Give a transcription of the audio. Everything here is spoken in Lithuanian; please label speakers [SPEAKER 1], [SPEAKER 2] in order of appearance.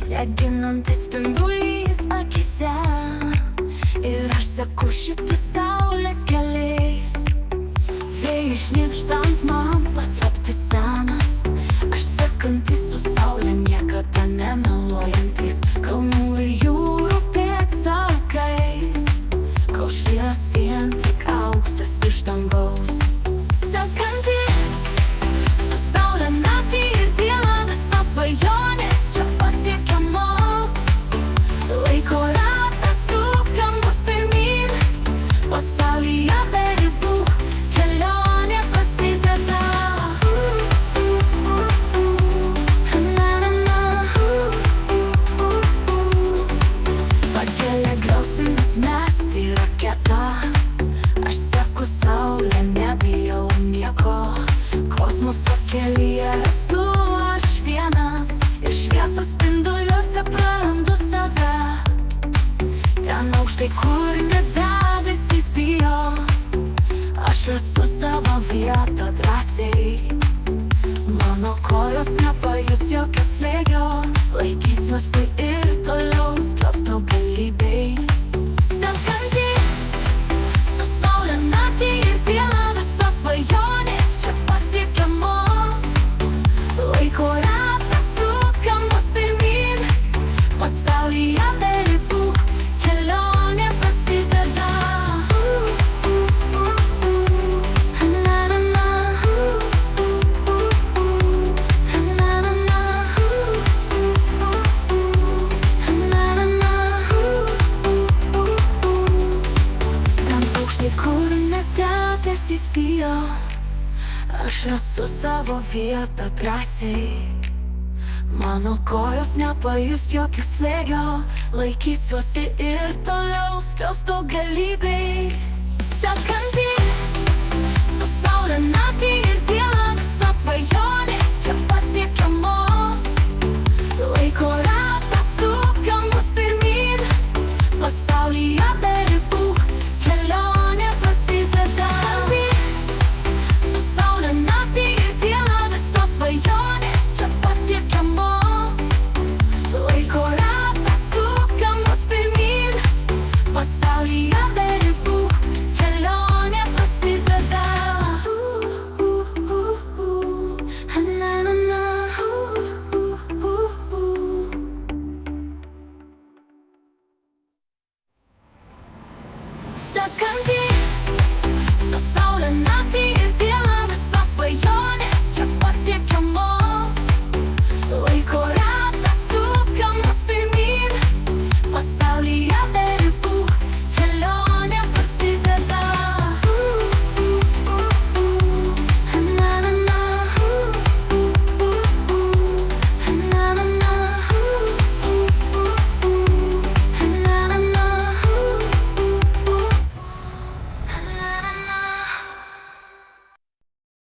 [SPEAKER 1] deginantis spindulys akise. Ir aš seku šitų saulės keliais, vėjui šnibždant man paslaptis senas. Aš sekantis su saule, niekada nemeluojantis, kalnų ir jūrų pėdsakais, kol švies vien tik auksas iš dangaus. Sekantis su saule naktį ir dieną, visos svajonės čia pasiekiamos. Laiko ratas sukam mus pirmyn, pasaulyje be ribų kelionė prasideda. Pakelia griaustinis mesti raketą, aš seku saulę, nebijau nieko. Kosmoso kelyje esu aš vienas, ir šviesos spinduliuose prarandu save. Ten aukštai, kur debesys bijo, aš esu savo vietą drąsiai. Mano kojos nepajus jokio slėgio, laikysiuosi ir toliau skliaustau galybei. Sekantis su saule naktį ir dieną, visos svajonės čia pasiekiamos. Laiko ratas sukam mus pirmyn, pasaulyje be ribų kelionė prasideda. Ten aukštai, kur net debesys bijo, aš esu savo vietą drąsiai. Mano kojos nepajus jokio slėgio, laikysiuosi ir toliau skliaustau galybei. Sekantis su saule naktį ir dieną, visos svajonės čia pasiekiamos. Laiko ratas sukam mus pirmyn, pasaulyje be ribų kelionė prasideda. Su saule naktį ir dieną, visos svajonės čia pasiekiamos. Laiko ratas sukam mus pirmyn, pasaulyje be ribų kelionė prasideda. Sekantis